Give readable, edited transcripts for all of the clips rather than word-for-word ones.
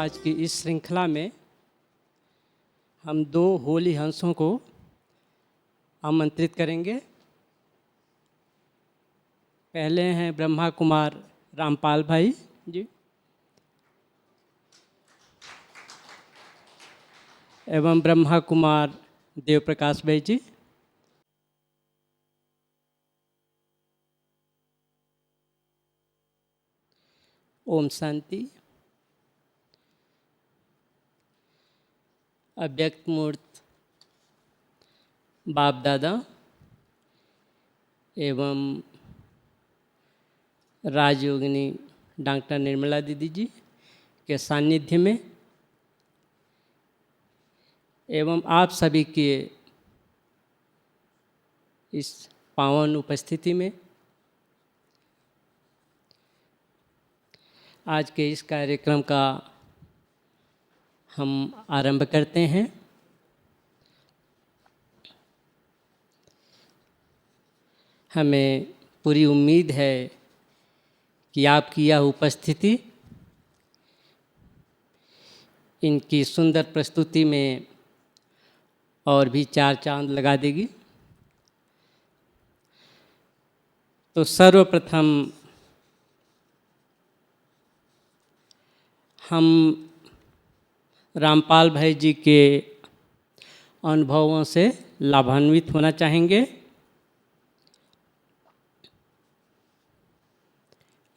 आज की इस श्रृंखला में हम दो होली हंसों को आमंत्रित करेंगे। पहले हैं ब्रह्मा कुमार रामपाल भाई जी एवं ब्रह्मा कुमार देव प्रकाश भाई जी। ओम शांति। अव्यक्त मूर्त बाप दादा एवं राजयोगिनी डॉक्टर निर्मला दीदी जी के सानिध्य में एवं आप सभी के इस पावन उपस्थिति में आज के इस कार्यक्रम का हम आरंभ करते हैं। हमें पूरी उम्मीद है कि आपकी यह उपस्थिति इनकी सुंदर प्रस्तुति में और भी चार चांद लगा देगी। तो सर्वप्रथम हम रामपाल भाई जी के अनुभवों से लाभान्वित होना चाहेंगे।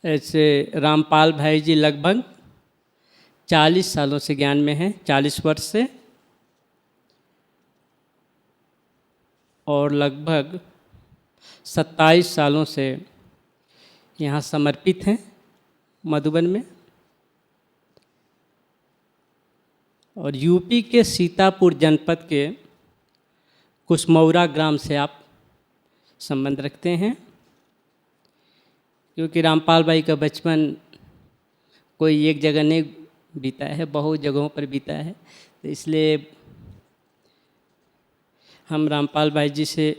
ऐसे रामपाल भाई जी लगभग 40 सालों से ज्ञान में हैं, 40 वर्ष से, और लगभग 27 सालों से यहाँ समर्पित हैं मधुबन में। और यूपी के सीतापुर जनपद के कुशमौरा ग्राम से आप संबंध रखते हैं, क्योंकि रामपाल भाई का बचपन कोई एक जगह नहीं बीता है, बहुत जगहों पर बीता है। तो इसलिए हम रामपाल भाई जी से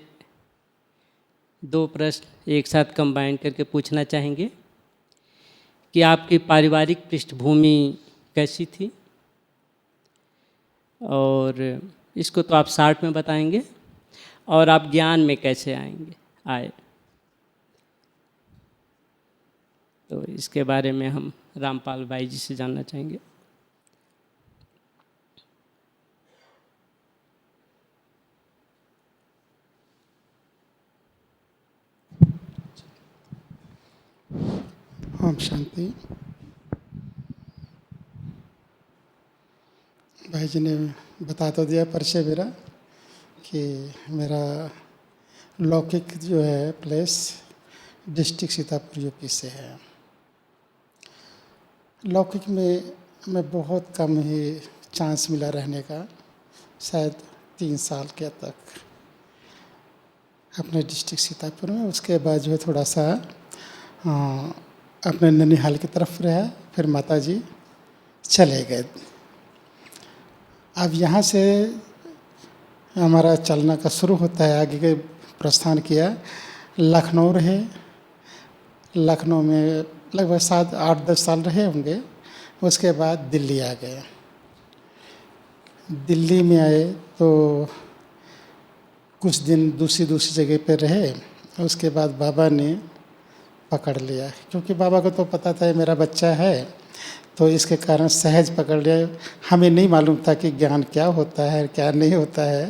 दो प्रश्न एक साथ कंबाइन करके पूछना चाहेंगे कि आपकी पारिवारिक पृष्ठभूमि कैसी थी, और इसको तो आप शार्ट में बताएंगे, और आप ज्ञान में कैसे आए। तो इसके बारे में हम रामपाल भाई जी से जानना चाहेंगे। ओम शांति। भाई जी ने बता तो दिया परिचय मेरा कि मेरा लौकिक जो है प्लेस डिस्ट्रिक्ट सीतापुर यूपी से है। लौकिक में मैं बहुत कम ही चांस मिला रहने का, शायद 3 साल के तक अपने डिस्ट्रिक्ट सीतापुर में। उसके बाद जो है थोड़ा सा अपने ननिहाल की तरफ रहा, फिर माता जी चले गए। अब यहाँ से हमारा चलना का शुरू होता है, आगे के प्रस्थान किया। लखनऊ रहे, लखनऊ में लगभग 7-8-10 साल रहे होंगे। उसके बाद दिल्ली आ गए। दिल्ली में आए तो कुछ दिन दूसरी जगह पे रहे। उसके बाद बाबा ने पकड़ लिया, क्योंकि बाबा को तो पता था मेरा बच्चा है, तो इसके कारण सहज पकड़ लिया। हमें नहीं मालूम था कि ज्ञान क्या होता है क्या नहीं होता है,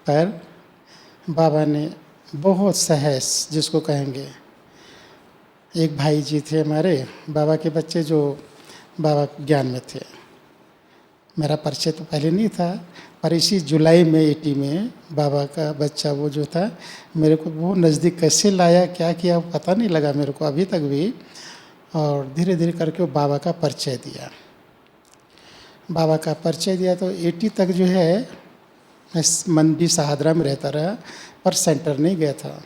पर बाबा ने बहुत सहज, जिसको कहेंगे, एक भाई जी थे हमारे बाबा के बच्चे जो बाबा ज्ञान में थे। मेरा परिचय तो पहले नहीं था, पर इसी जुलाई में 80 में बाबा का बच्चा वो जो था, मेरे को वो नज़दीक कैसे लाया, क्या किया, पता नहीं लगा मेरे को अभी तक भी। और धीरे धीरे करके वो बाबा का परिचय दिया। बाबा का परिचय दिया तो 80 तक जो है मैं मंडी सहादरा में रहता रहा, पर सेंटर नहीं गया था।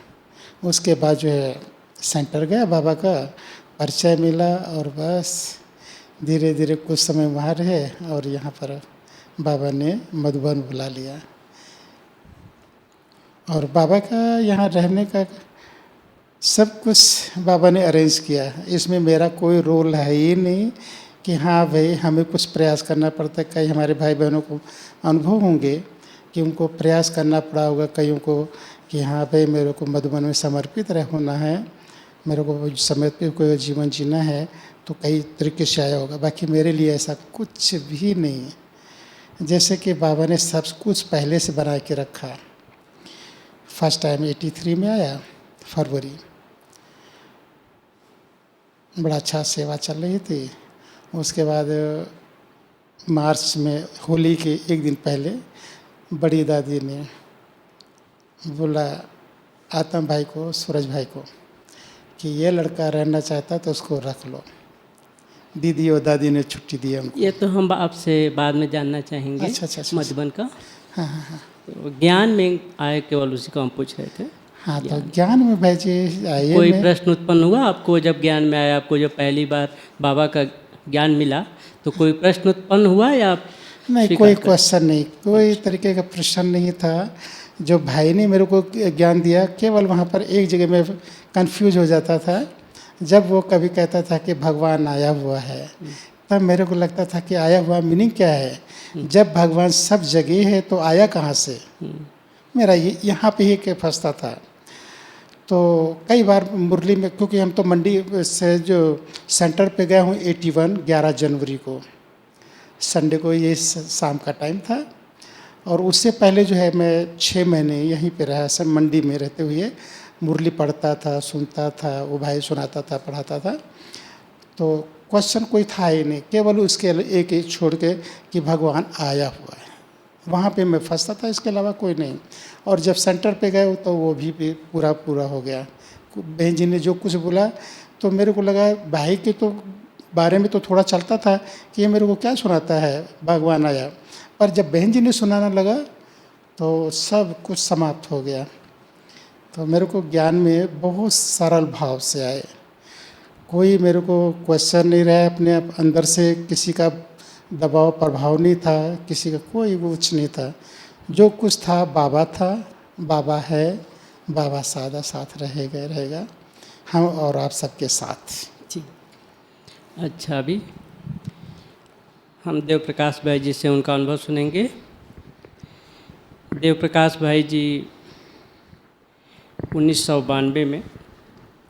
उसके बाद जो है सेंटर गया, बाबा का परिचय मिला, और बस धीरे धीरे कुछ समय वहाँ रहे, और यहाँ पर बाबा ने मधुबन बुला लिया। और बाबा का यहाँ रहने का सब कुछ बाबा ने अरेंज किया। इसमें मेरा कोई रोल है ही नहीं कि हाँ भाई हमें कुछ प्रयास करना पड़ता है। कई हमारे भाई बहनों को अनुभव होंगे कि उनको प्रयास करना पड़ा होगा कईयों को कि हाँ भाई मेरे को मधुबन में समर्पित होना है, मेरे को समर्पित कोई जीवन जीना है, तो कई तरीके से आया होगा। बाकी मेरे लिए ऐसा कुछ भी नहीं है। जैसे कि बाबा ने सब कुछ पहले से बना के रखा। फर्स्ट टाइम 83 में आया फरवरी, बड़ा अच्छा सेवा चल रही थी। उसके बाद मार्च में होली के एक दिन पहले बड़ी दादी ने बोला आतम भाई को, सूरज भाई को, कि ये लड़का रहना चाहता तो उसको रख लो। दीदी और दादी ने छुट्टी दी हमको। ये तो हम आपसे बाद में जानना चाहेंगे। अच्छा। मधुबन का हाँ। तो ज्ञान में आए, केवल उसी को हम पूछ रहे थे। हाँ तो ज्ञान में भाई जी आइए। कोई प्रश्न उत्पन्न हुआ आपको जब ज्ञान में आया? आपको जब पहली बार बाबा का ज्ञान मिला तो कोई प्रश्न उत्पन्न हुआ या नहीं, कोई क्वेश्चन नहीं, कोई तरीके का प्रश्न नहीं था। जो भाई ने मेरे को ज्ञान दिया, केवल वहाँ पर एक जगह में कंफ्यूज हो जाता था। जब वो कभी कहता था कि भगवान आया हुआ है, तब मेरे को लगता था कि आया हुआ मीनिंग क्या है। जब भगवान सब जगह है तो आया कहाँ से? मेरा यहाँ पे ही के फंसता था। तो कई बार मुरली में, क्योंकि हम तो मंडी से जो सेंटर पे गए हूँ 81 11 जनवरी को, संडे को, ये शाम का टाइम था। और उससे पहले जो है मैं 6 महीने यहीं पे रहा, सब मंडी में रहते हुए मुरली पढ़ता था, सुनता था, वो भाई सुनाता था, पढ़ाता था। तो क्वेश्चन कोई था ही नहीं, केवल उसके एक ही छोड़ के कि भगवान आया हुआ है, वहाँ पे मैं फंसता था, इसके अलावा कोई नहीं। और जब सेंटर पे गए तो वो भी पूरा हो गया। बहन जी ने जो कुछ बोला तो मेरे को लगा भाई के तो बारे में तो थोड़ा चलता था कि ये मेरे को क्या सुनाता है, भगवान आया। पर जब बहन जी ने सुनाना लगा तो सब कुछ समाप्त हो गया। तो मेरे को ज्ञान में बहुत सरल भाव से आए, कोई मेरे को क्वेश्चन नहीं रहा, अपने अंदर से किसी का दबाव प्रभाव नहीं था, किसी का कोई कुछ नहीं था। जो कुछ था बाबा है, बाबा सादा साथ रहेगा, हम और आप सबके साथ। जी अच्छा, अभी हम देव प्रकाश भाई जी से उनका अनुभव सुनेंगे। देव प्रकाश भाई जी 1992 में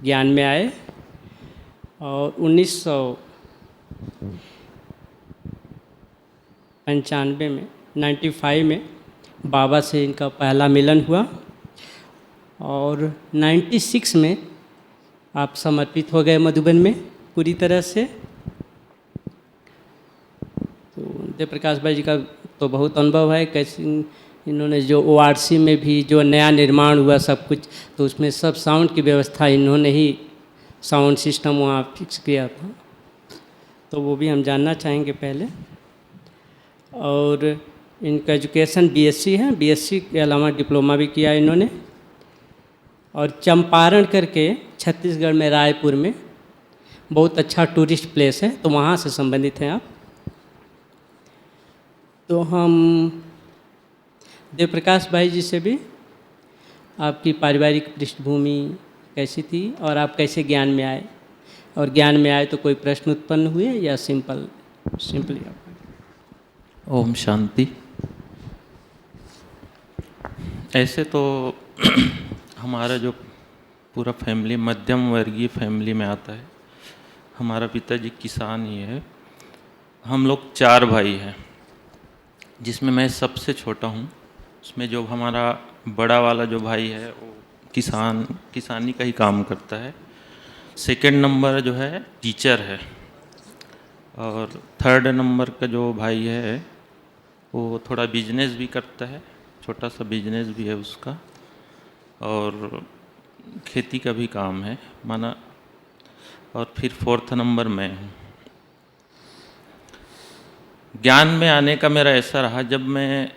ज्ञान में आए और 1995 में 95 में बाबा से इनका पहला मिलन हुआ और 96 में आप समर्पित हो गए मधुबन में पूरी तरह से। तो देव प्रकाश भाई जी का तो बहुत अनुभव है, कैसे इन्होंने जो ORC में भी जो नया निर्माण हुआ सब कुछ, तो उसमें सब साउंड की व्यवस्था इन्होंने ही साउंड सिस्टम वहाँ फिक्स किया था, तो वो भी हम जानना चाहेंगे पहले। और इनका एजुकेशन BSc है, BSc के अलावा डिप्लोमा भी किया इन्होंने। और चंपारण करके छत्तीसगढ़ में रायपुर में बहुत अच्छा टूरिस्ट प्लेस है, तो वहाँ से संबंधित हैं आप। तो हम देव प्रकाश भाई जी से भी आपकी पारिवारिक पृष्ठभूमि कैसी थी और आप कैसे ज्ञान में आए, और ज्ञान में आए तो कोई प्रश्न उत्पन्न हुए या सिंपली आप। ओम शांति। ऐसे तो हमारा जो पूरा फैमिली मध्यम वर्गीय फैमिली में आता है। हमारा पिताजी किसान ही है। हम लोग 4 भाई हैं, जिसमें मैं सबसे छोटा हूँ। उसमें जो हमारा बड़ा वाला जो भाई है वो किसानी का ही काम करता है। सेकंड नंबर जो है टीचर है, और थर्ड नंबर का जो भाई है वो थोड़ा बिजनेस भी करता है, छोटा सा बिजनेस भी है उसका, और खेती का भी काम है माना। और फिर फोर्थ नंबर मैं हूँ। ज्ञान में आने का मेरा ऐसा रहा, जब मैं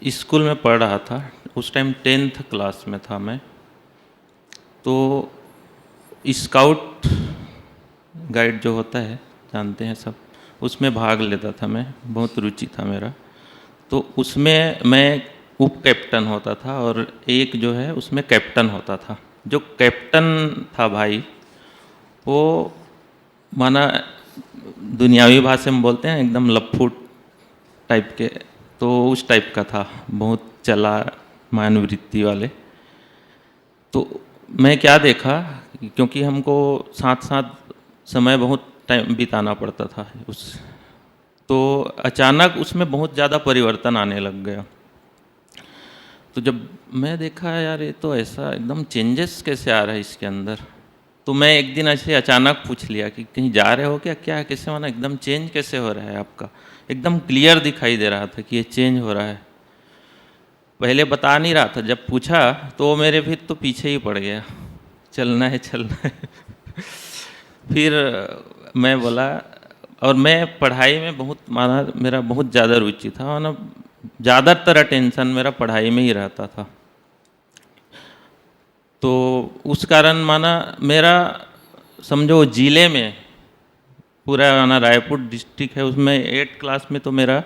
स्कूल में पढ़ रहा था, उस टाइम 10th क्लास में था मैं, तो स्काउट गाइड जो होता है जानते हैं सब, उसमें भाग लेता था मैं, बहुत रुचि था मेरा। तो उसमें मैं उप कैप्टन होता था और एक जो है उसमें कैप्टन होता था। जो कैप्टन था भाई, वो माना दुनियावी भाषा में बोलते हैं एकदम लफूट टाइप के, तो उस टाइप का था, बहुत चला मनोवृत्ति वाले। तो मैं क्या देखा, क्योंकि हमको साथ साथ समय बहुत टाइम बिताना पड़ता था उस, तो अचानक उसमें बहुत ज़्यादा परिवर्तन आने लग गया। तो जब मैं देखा यार ये तो ऐसा एकदम चेंजेस कैसे आ रहा है इसके अंदर, तो मैं एक दिन ऐसे अचानक पूछ लिया कि कहीं जा रहे हो क्या, क्या कैसे, माना एकदम चेंज कैसे हो रहा है आपका, एकदम क्लियर दिखाई दे रहा था कि ये चेंज हो रहा है। पहले बता नहीं रहा था, जब पूछा तो वो मेरे फिर तो पीछे ही पड़ गया, चलना है चलना है। फिर मैं बोला, और मैं पढ़ाई में बहुत, माना मेरा बहुत ज़्यादा रुचि था, माना ज़्यादातर अटेंशन मेरा पढ़ाई में ही रहता था। तो उस कारण माना मेरा समझो जिले में पूरा, माना रायपुर डिस्ट्रिक्ट है उसमें 8th क्लास में तो मेरा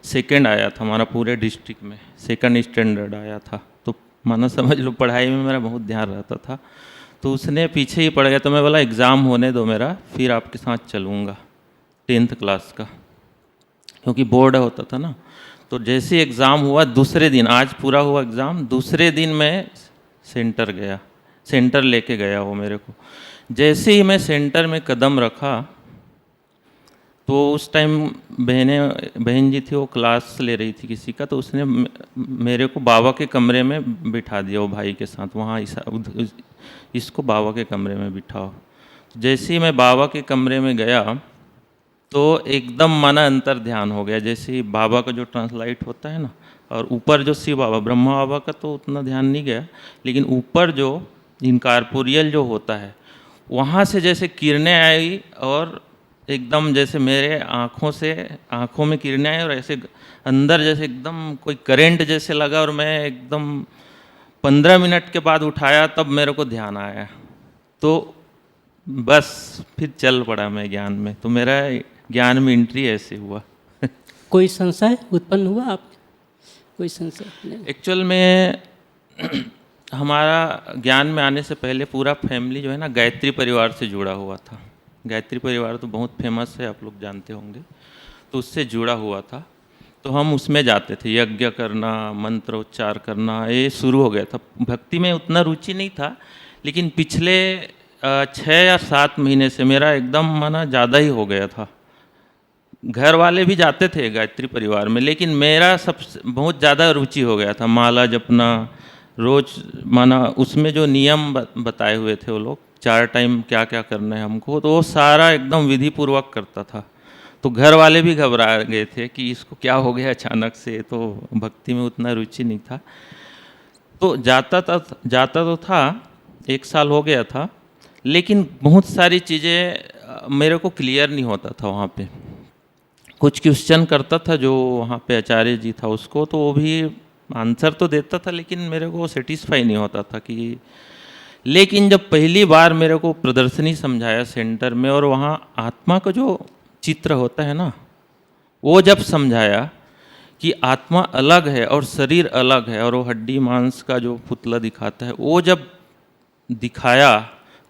सेकंड आया था, हमारा पूरे डिस्ट्रिक्ट में सेकंड स्टैंडर्ड आया था। तो माना समझ लो पढ़ाई में मेरा बहुत ध्यान रहता था। तो उसने पीछे ही पड़ गया, तो मैं बोला एग्ज़ाम होने दो मेरा, फिर आपके साथ चलूँगा 10th क्लास का, क्योंकि बोर्ड होता था ना। तो जैसे एग्ज़ाम हुआ दूसरे दिन, आज पूरा हुआ एग्ज़ाम, दूसरे दिन मैं सेंटर गया, सेंटर लेके गया वो मेरे को। जैसे ही मैं सेंटर में कदम रखा, तो उस टाइम बहन जी थी, वो क्लास ले रही थी किसी का, तो उसने मेरे को बाबा के कमरे में बिठा दिया, वो भाई के साथ, वहाँ इसको बाबा के कमरे में बिठाओ। जैसे ही मैं बाबा के कमरे में गया तो एकदम माना अंतर ध्यान हो गया, जैसे ही बाबा का जो ट्रांसलाइट होता है ना, और ऊपर जो शिव बाबा ब्रह्मा बाबा का तो उतना ध्यान नहीं गया, लेकिन ऊपर जो इनकॉर्पोरियल जो होता है, वहाँ से जैसे किरणें आई, और एकदम जैसे मेरे आँखों में किरणें आई, और ऐसे अंदर जैसे एकदम कोई करंट जैसे लगा, और मैं एकदम 15 मिनट के बाद उठाया, तब मेरे को ध्यान आया। तो बस फिर चल पड़ा मैं ज्ञान में, तो मेरा ज्ञान में एंट्री ऐसे हुआ। कोई संशय उत्पन्न हुआ आप, कोई संशय नहीं? एक्चुअल में हमारा ज्ञान में आने से पहले पूरा फैमिली जो है ना गायत्री परिवार से जुड़ा हुआ था। गायत्री परिवार तो बहुत फेमस है, आप लोग जानते होंगे, तो उससे जुड़ा हुआ था। तो हम उसमें जाते थे, यज्ञ करना, मंत्रोच्चार करना, ये शुरू हो गया था। भक्ति में उतना रुचि नहीं था, लेकिन पिछले 6 या 7 महीने से मेरा एकदम माना ज़्यादा ही हो गया था। घर वाले भी जाते थे गायत्री परिवार में, लेकिन मेरा सबसे बहुत ज़्यादा रुचि हो गया था। माला जपना रोज़, माना उसमें जो नियम बताए हुए थे वो लोग, 4 टाइम क्या क्या करना है हमको, तो वो सारा एकदम विधि पूर्वक करता था। तो घर वाले भी घबरा गए थे कि इसको क्या हो गया अचानक से, तो भक्ति में उतना रुचि नहीं था। तो जाता तो था, 1 साल हो गया था, लेकिन बहुत सारी चीज़ें मेरे को क्लियर नहीं होता था वहाँ पे। कुछ क्वेश्चन करता था जो वहाँ पे आचार्य जी था उसको, तो वो भी आंसर तो देता था, लेकिन मेरे को सेटिस्फाई नहीं होता था कि। लेकिन जब पहली बार मेरे को प्रदर्शनी समझाया सेंटर में, और वहाँ आत्मा का जो चित्र होता है ना, वो जब समझाया कि आत्मा अलग है और शरीर अलग है, और वो हड्डी मांस का जो पुतला दिखाता है, वो जब दिखाया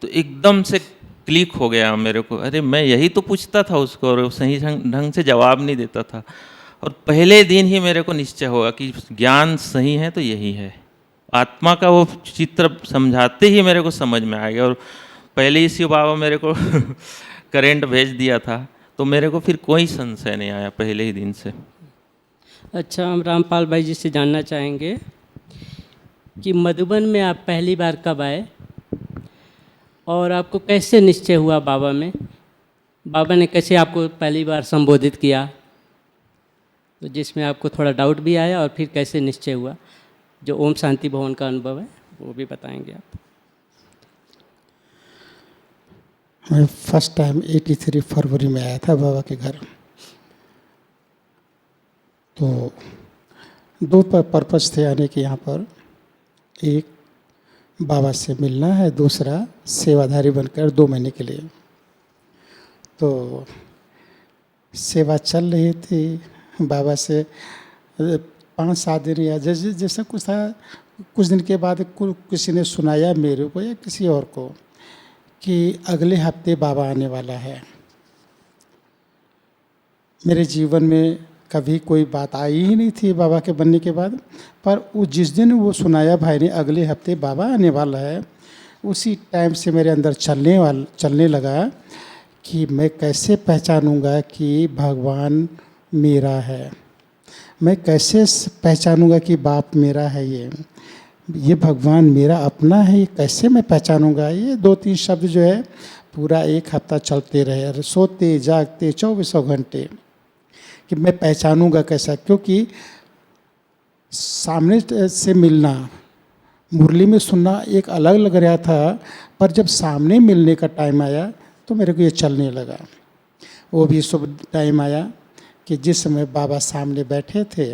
तो एकदम से क्लिक हो गया मेरे को। अरे मैं यही तो पूछता था उसको, और सही ढंग से जवाब नहीं देता था। और पहले दिन ही मेरे को निश्चय होगा कि ज्ञान सही है तो यही है। आत्मा का वो चित्र समझाते ही मेरे को समझ में आ गया, और पहले ही शिव बाबा मेरे को करेंट भेज दिया था, तो मेरे को फिर कोई संशय नहीं आया पहले ही दिन से। अच्छा, हम रामपाल भाई जी से जानना चाहेंगे कि मधुबन में आप पहली बार कब आए, और आपको कैसे निश्चय हुआ बाबा में, बाबा ने कैसे आपको पहली बार संबोधित किया, तो जिसमें आपको थोड़ा डाउट भी आया, और फिर कैसे निश्चय हुआ, जो ओम शांति भवन का अनुभव है वो भी बताएंगे आप। मैं फर्स्ट टाइम 83 फरवरी में आया था बाबा के घर। तो 2 पर्पज़ थे आने के यहाँ पर, एक बाबा से मिलना है, दूसरा सेवाधारी बनकर 2 महीने के लिए। तो सेवा चल रही थी बाबा से 5-7 दिन या जैसे कुछ था। कुछ दिन के बाद किसी ने सुनाया मेरे को या किसी और को कि अगले हफ्ते बाबा आने वाला है। मेरे जीवन में कभी कोई बात आई ही नहीं थी बाबा के बनने के बाद। पर वो जिस दिन वो सुनाया भाई ने अगले हफ्ते बाबा आने वाला है, उसी टाइम से मेरे अंदर चलने लगा कि मैं कैसे पहचानूंगा कि भगवान मेरा है, मैं कैसे पहचानूंगा कि बाप मेरा है, ये भगवान मेरा अपना है, ये कैसे मैं पहचानूंगा। ये 2-3 शब्द जो है पूरा एक हफ्ता चलते रहे, और सोते जागते 24 घंटे कि मैं पहचानूंगा कैसा। क्योंकि सामने से मिलना, मुरली में सुनना एक अलग लग रहा था, पर जब सामने मिलने का टाइम आया तो मेरे को ये चलने लगा। वो भी शुभ टाइम आया कि जिस समय बाबा सामने बैठे थे,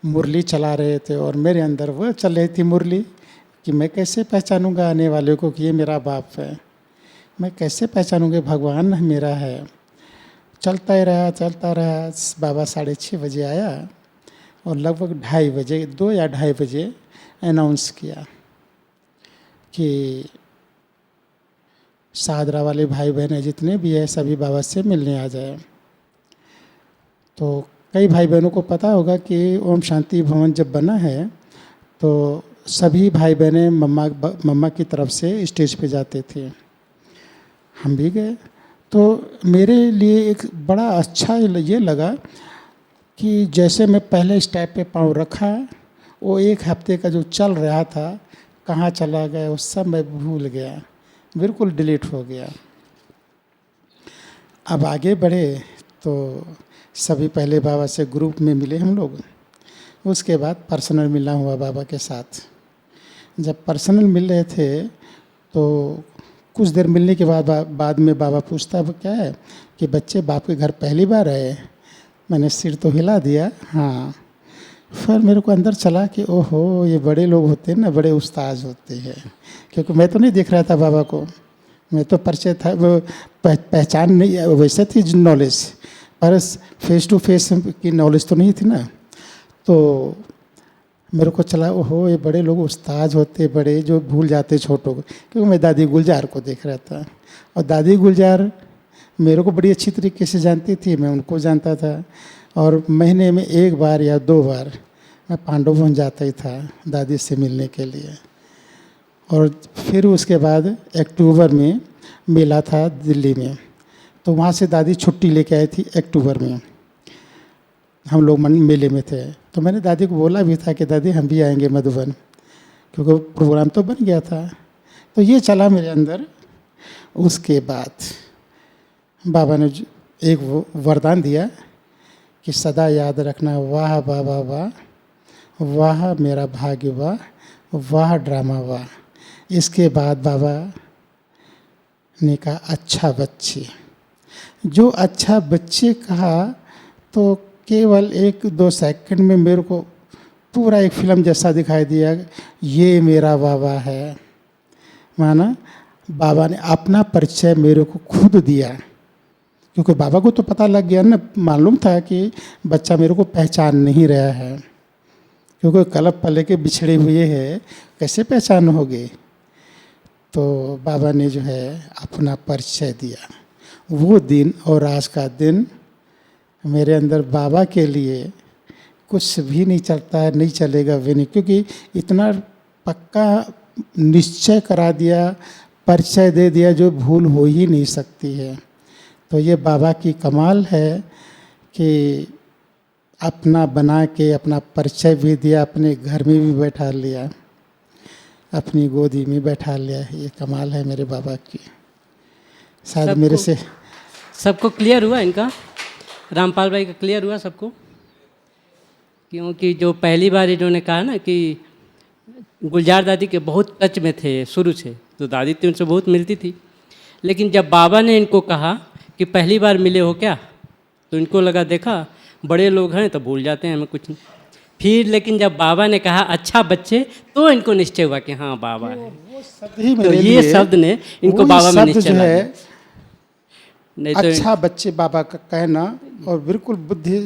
मुरली चला रहे थे, और मेरे अंदर वह चल रही थी मुरली कि मैं कैसे पहचानूंगा आने वाले को कि ये मेरा बाप है, मैं कैसे पहचानूंगा भगवान मेरा है। चलता रहा। बाबा 6:30 बजे आया और लगभग 2:30 बजे 2 या 2:30 बजे अनाउंस किया कि सादरा वाले भाई बहनें जितने भी हैं सभी बाबा से मिलने आ जाए। तो कई भाई बहनों को पता होगा कि ओम शांति भवन जब बना है तो सभी भाई बहनें मम्मा की तरफ से स्टेज पे जाते थे, हम भी गए। तो मेरे लिए एक बड़ा अच्छा ये लगा कि जैसे मैं पहले स्टेप पे पाँव रखा, वो एक हफ्ते का जो चल रहा था कहाँ चला गया वो सब मैं भूल गया, बिल्कुल डिलीट हो गया। अब आगे बढ़े तो सभी पहले बाबा से ग्रुप में मिले हम लोग, उसके बाद पर्सनल मिलना हुआ बाबा के साथ। जब पर्सनल मिल रहे थे तो कुछ देर मिलने के बाद में बाबा पूछता वो क्या है कि बच्चे बाप के घर पहली बार आए। मैंने सिर तो हिला दिया हाँ। फिर मेरे को अंदर चला कि ओहो ये बड़े लोग होते हैं ना, बड़े उस्ताद होते हैं, क्योंकि मैं तो नहीं देख रहा था बाबा को, मैं तो परिचय था वो पहचान नहीं, वैसे थी नॉलेज, पर फेस टू फेस की नॉलेज तो नहीं थी ना। तो मेरे को चला ओहो ये बड़े लोग उस्ताद होते, बड़े जो भूल जाते छोटों को, क्योंकि मैं दादी गुलजार को देख रहा था और दादी गुलजार मेरे को बड़ी अच्छी तरीके से जानती थी, मैं उनको जानता था। और महीने में 1 बार या 2 बार मैं पांडव भवन जाता ही था दादी से मिलने के लिए। और फिर उसके बाद अक्टूबर में मेला था दिल्ली में, तो वहाँ से दादी छुट्टी लेके आई थी अक्टूबर में, हम लोग मेले में थे। तो मैंने दादी को बोला भी था कि दादी हम भी आएंगे मधुबन, क्योंकि प्रोग्राम तो बन गया था। तो ये चला मेरे अंदर। उसके बाद बाबा ने एक वरदान दिया कि सदा याद रखना, वाह बाबा वाह, वाह मेरा भाग्य वाह, वाह ड्रामा वाह। इसके बाद बाबा ने कहा अच्छा बच्चे। जो अच्छा बच्चे कहा तो केवल 1-2 सेकंड में मेरे को पूरा एक फिल्म जैसा दिखाई दिया, ये मेरा बाबा है। माना बाबा ने अपना परिचय मेरे को खुद दिया, क्योंकि बाबा को तो पता लग गया ना, मालूम था कि बच्चा मेरे को पहचान नहीं रहा है, क्योंकि कलप पले के बिछड़े हुए हैं, कैसे पहचान होगे। तो बाबा ने जो है अपना परिचय दिया। वो दिन और आज का दिन मेरे अंदर बाबा के लिए कुछ भी नहीं चलता है, नहीं चलेगा भी नहीं, क्योंकि इतना पक्का निश्चय करा दिया, परिचय दे दिया जो भूल हो ही नहीं सकती है। तो ये बाबा की कमाल है कि अपना बना के अपना परिचय भी दिया, अपने घर में भी बैठा लिया, अपनी गोदी में बैठा लिया। ये कमाल है मेरे बाबा की। शायद मेरे से सबको क्लियर हुआ इनका, रामपाल भाई का क्लियर हुआ सबको। क्योंकि जो पहली बार इन्होंने कहा ना कि गुलजार दादी के बहुत टच में थे शुरू से, तो दादी तो उनसे बहुत मिलती थी, लेकिन जब बाबा ने इनको कहा कि पहली बार मिले हो क्या, तो इनको लगा देखा बड़े लोग हैं तो भूल जाते हैं हमें कुछ नहीं। फिर लेकिन जब बाबा ने कहा अच्छा बच्चे, तो इनको निश्चय हुआ कि हाँ बाबा है। तो ये शब्द ने इनको बाबा में निश्चय ला दिया। नहीं तो अच्छा बच्चे बाबा का कहना, और बिल्कुल बुद्धि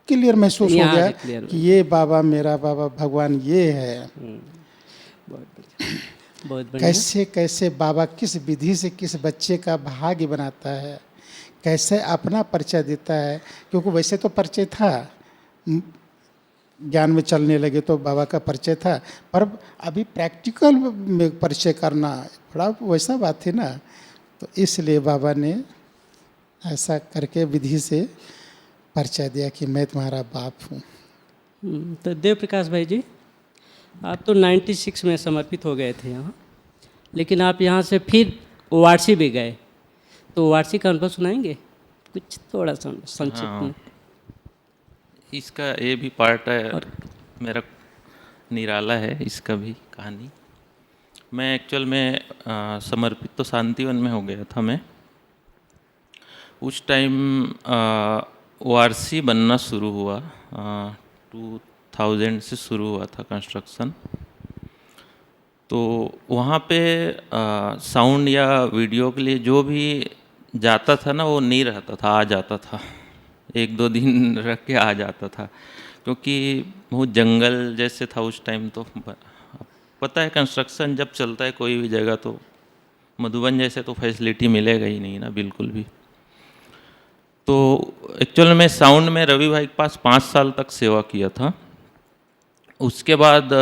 क्लियर महसूस हो गया कि ये बाबा मेरा बाबा भगवान ये है। बहुत बढ़िया। कैसे कैसे बाबा किस विधि से किस बच्चे का भाग्य बनाता है, कैसे अपना परिचय देता है, क्योंकि वैसे तो परिचय था, ज्ञान में चलने लगे तो बाबा का परिचय था, पर अभी प्रैक्टिकल में परिचय करना बड़ा वैसा बात थी ना, तो इसलिए बाबा ने ऐसा करके विधि से परिचय दिया कि मैं तुम्हारा बाप हूँ। तो देव प्रकाश भाई जी, आप तो 96 में समर्पित हो गए थे यहाँ, लेकिन आप यहाँ से फिर वारसी भी गए, तो वारसी का अनुभव सुनाएंगे कुछ थोड़ा सा संक्षिप्त में? इसका ये भी पार्ट है, मेरा निराला है इसका भी कहानी। मैं एक्चुअल में समर्पित तो शांतिवन में हो गया था। मैं उस टाइम वारसी बनना शुरू हुआ, 2000 से शुरू हुआ था कंस्ट्रक्शन। तो वहाँ पे साउंड या वीडियो के लिए जो भी जाता था ना, वो नहीं रहता था, आ जाता था, 1-2 दिन रह के आ जाता था, क्योंकि बहुत जंगल जैसे था उस टाइम। तो पता है कंस्ट्रक्शन जब चलता है कोई भी जगह, तो मधुबन जैसे तो फैसिलिटी मिलेगा ही नहीं ना, बिल्कुल भी। तो एक्चुअल में साउंड में रवि भाई के पास 5 साल तक सेवा किया था। उसके बाद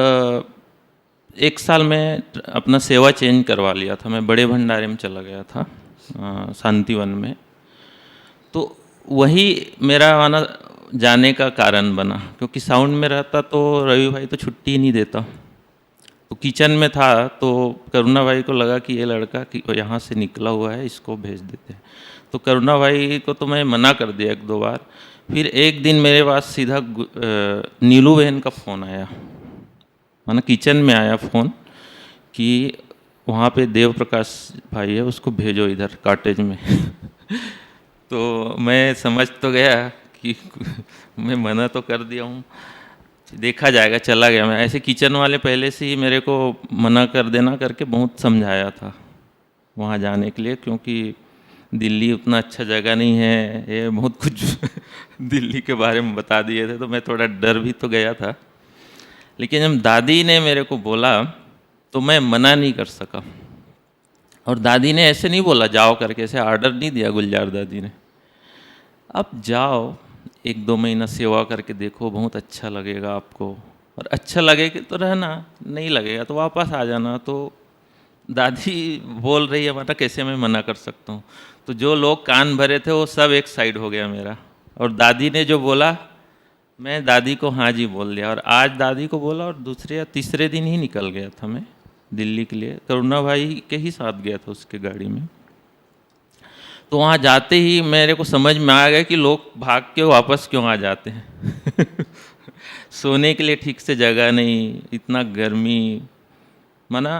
1 साल में अपना सेवा चेंज करवा लिया था, मैं बड़े भंडारे में चला गया था, शांतिवन में। तो वही मेरा माना जाने का कारण बना, क्योंकि साउंड में रहता तो रवि भाई तो छुट्टी ही नहीं देता। तो किचन में था तो करुणा भाई को लगा कि ये लड़का कि यहाँ से निकला हुआ है, इसको भेज देते हैं। तो करुणा भाई को तो मैं मना कर दिया 1-2 बार। फिर एक दिन मेरे पास सीधा नीलू बहन का फ़ोन आया, माना किचन में आया फ़ोन कि वहाँ पे देव प्रकाश भाई है, उसको भेजो इधर कॉटेज में। तो मैं समझ तो गया कि मैं मना तो कर दिया हूँ, देखा जाएगा, चला गया मैं। ऐसे किचन वाले पहले से ही मेरे को मना कर देना करके बहुत समझाया था वहाँ जाने के लिए, क्योंकि दिल्ली उतना अच्छा जगह नहीं है, ये बहुत कुछ दिल्ली के बारे में बता दिए थे, तो मैं थोड़ा डर भी तो गया था। लेकिन जब दादी ने मेरे को बोला तो मैं मना नहीं कर सका। और दादी ने ऐसे नहीं बोला जाओ करके, ऐसे ऑर्डर नहीं दिया गुलजार दादी ने, अब जाओ 1-2 महीना सेवा करके देखो, बहुत अच्छा लगेगा आपको, और अच्छा लगेगा तो रहना, नहीं लगेगा तो वापस आ जाना। तो दादी बोल रही है, मतलब कैसे मैं मना कर सकता हूँ। तो जो लोग कान भरे थे वो सब एक साइड हो गया मेरा, और दादी ने जो बोला मैं दादी को हाँ जी बोल दिया। और आज दादी को बोला और दूसरे या तीसरे दिन ही निकल गया था मैं दिल्ली के लिए, करुणा भाई के ही साथ गया था उसके गाड़ी में। तो वहाँ जाते ही मेरे को समझ में आ गया कि लोग भाग के वापस क्यों आ जाते हैं। सोने के लिए ठीक से जगह नहीं, इतना गर्मी, माना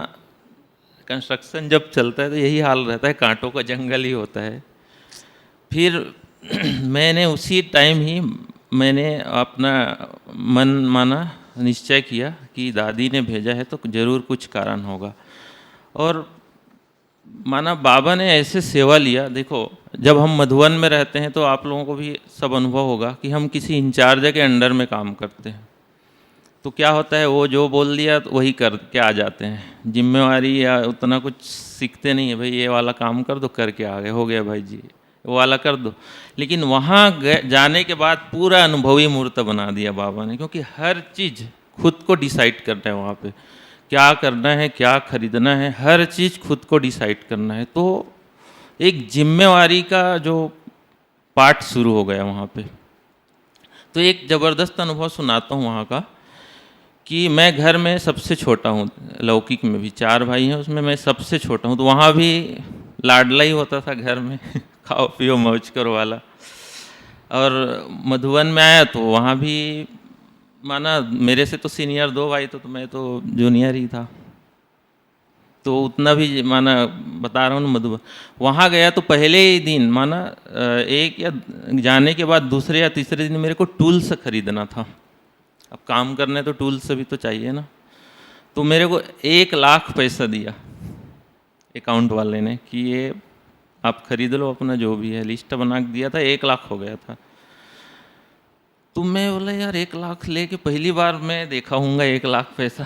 कंस्ट्रक्शन जब चलता है तो यही हाल रहता है, कांटों का जंगल ही होता है। फिर मैंने उसी टाइम ही मैंने अपना मन माना निश्चय किया कि दादी ने भेजा है तो ज़रूर कुछ कारण होगा। और माना बाबा ने ऐसे सेवा लिया। देखो जब हम मधुबन में रहते हैं तो आप लोगों को भी सब अनुभव होगा कि हम किसी इंचार्ज के अंडर में काम करते हैं, तो क्या होता है वो जो बोल दिया तो वही करके आ जाते हैं, जिम्मेवारी या उतना कुछ सीखते नहीं है, भाई ये वाला काम कर दो, करके आ गए, हो गया भाई जी, वो वाला कर दो। लेकिन वहाँ जाने के बाद पूरा अनुभवी मूर्त बना दिया बाबा ने, क्योंकि हर चीज़ खुद को डिसाइड करना है, वहाँ पे क्या करना है, क्या खरीदना है, हर चीज़ खुद को डिसाइड करना है। तो एक जिम्मेवारी का जो पार्ट शुरू हो गया वहाँ पे। तो एक ज़बरदस्त अनुभव सुनाता हूँ वहाँ का, कि मैं घर में सबसे छोटा हूँ, लौकिक में भी 4 भाई हैं, उसमें मैं सबसे छोटा हूँ। तो वहाँ भी लाडला ही होता था घर में, खाओ पियो मौज करो वाला। और मधुबन में आया तो वहाँ भी माना मेरे से तो सीनियर 2 भाई, तो मैं तो जूनियर ही था, तो उतना भी माना बता रहा हूँ ना। मधुबन वहाँ गया तो पहले ही दिन माना एक या जाने के बाद दूसरे या तीसरे दिन मेरे को टूल्स खरीदना था। अब काम करने तो टूल्स भी तो चाहिए ना। तो मेरे को 1 लाख पैसा दिया अकाउंट वाले ने कि ये आप खरीद लो अपना जो भी है, लिस्ट बना के दिया था, 1 लाख हो गया था। तो मैं बोला यार 1 लाख लेके पहली बार मैं देखा हूँगा 1 लाख पैसा।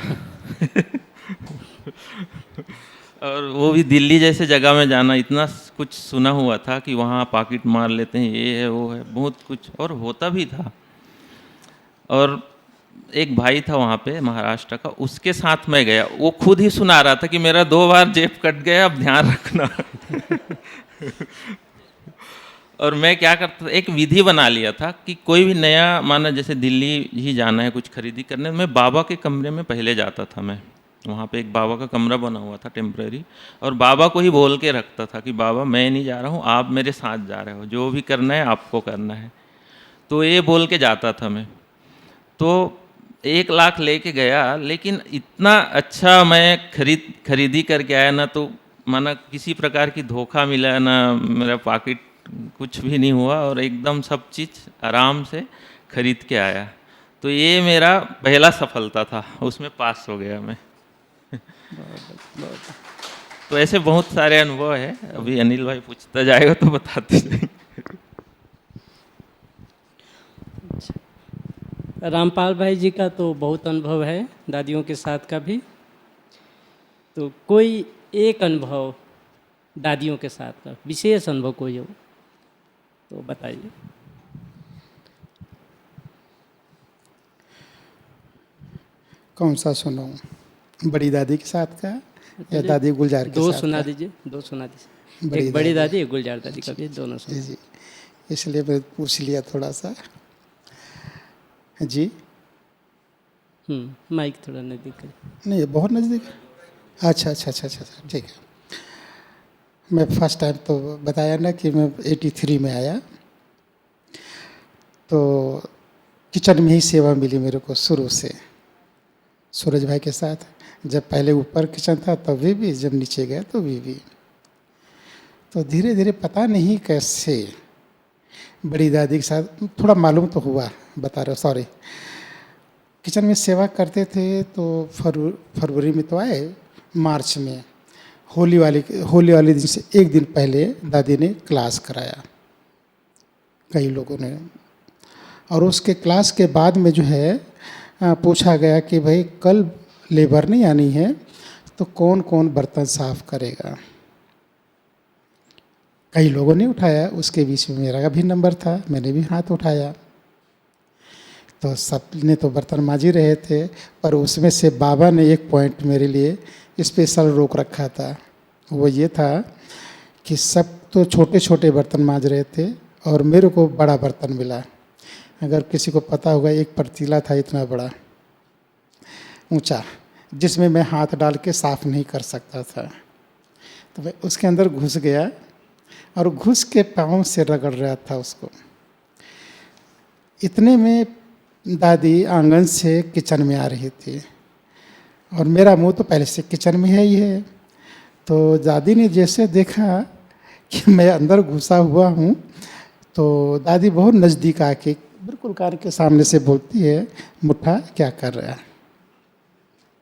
और वो भी दिल्ली जैसे जगह में जाना, इतना कुछ सुना हुआ था कि वहाँ पॉकेट मार लेते हैं, ये है वो है, बहुत कुछ, और होता भी था। और एक भाई था वहाँ पे महाराष्ट्र का, उसके साथ मैं गया, वो खुद ही सुना रहा था कि मेरा 2 बार जेब कट गया, अब ध्यान रखना। और मैं क्या करता था, एक विधि बना लिया था कि कोई भी नया, माना जैसे दिल्ली ही जाना है कुछ खरीदी करने, मैं बाबा के कमरे में पहले जाता था। मैं वहाँ पे एक बाबा का कमरा बना हुआ था टेम्परेरी, और बाबा को ही बोल के रखता था कि बाबा मैं नहीं जा रहा हूँ, आप मेरे साथ जा रहे हो, जो भी करना है आपको करना है। तो ये बोल के जाता था मैं। तो 1 लाख लेके गया, लेकिन इतना अच्छा मैं खरीदी करके आया ना, तो माना किसी प्रकार की धोखा मिला ना, मेरा पॉकेट कुछ भी नहीं हुआ, और एकदम सब चीज़ आराम से खरीद के आया। तो ये मेरा पहला सफलता था, उसमें पास हो गया मैं। तो ऐसे बहुत सारे अनुभव है, अभी अनिल भाई पूछता जाएगा तो बताते जाएंगे। रामपाल भाई जी का तो बहुत अनुभव है, दादियों के साथ का भी। तो कोई एक अनुभव दादियों के साथ का, विशेष अनुभव कोई हो तो बताइए। कौन सा सुनाऊँ, बड़ी दादी के साथ का या दादी गुलजार के दो साथ सुना का? दीजिए, दो सुना दीजिए, एक बड़ी दादी एक गुलजार दादी का भी, दोनों जी सुना। जी, इसलिए मैं पूछ लिया थोड़ा सा। जी माइक थोड़ा नज़दीक करिए। नहीं, बहुत नज़दीक। अच्छा अच्छा अच्छा अच्छा अच्छा, ठीक है। मैं फर्स्ट टाइम तो बताया ना कि मैं 83 में आया, तो किचन में ही सेवा मिली मेरे को शुरू से, सूरज भाई के साथ। जब पहले ऊपर किचन था तभी भी, जब नीचे गया तो भी। तो धीरे धीरे पता नहीं कैसे बड़ी दादी के साथ थोड़ा मालूम तो हुआ, बता रहे, सॉरी। किचन में सेवा करते थे, तो फरवरी में तो आए, मार्च में होली वाले दिन से 1 दिन पहले दादी ने क्लास कराया कई लोगों ने। और उसके क्लास के बाद में जो है पूछा गया कि भाई कल लेबर नहीं आनी है, तो कौन कौन बर्तन साफ करेगा। कई लोगों ने उठाया, उसके बीच में मेरा भी नंबर था, मैंने भी हाथ उठाया। तो सब ने तो बर्तन मांज ही रहे थे, पर उसमें से बाबा ने एक पॉइंट मेरे लिए स्पेशल रोक रखा था। वो ये था कि सब तो छोटे छोटे बर्तन मांज रहे थे, और मेरे को बड़ा बर्तन मिला। अगर किसी को पता होगा, एक पतीला था इतना बड़ा ऊंचा, जिसमें मैं हाथ डाल के साफ़ नहीं कर सकता था। तो मैं उसके अंदर घुस गया, और घुस के पाँव से रगड़ रहा था उसको। इतने में दादी आंगन से किचन में आ रही थी, और मेरा मुंह तो पहले से किचन में है ही है। तो दादी ने जैसे देखा कि मैं अंदर घुसा हुआ हूँ, तो दादी बहुत नज़दीक आके बिल्कुल कान के सामने से बोलती है, मुट्ठा क्या कर रहा है।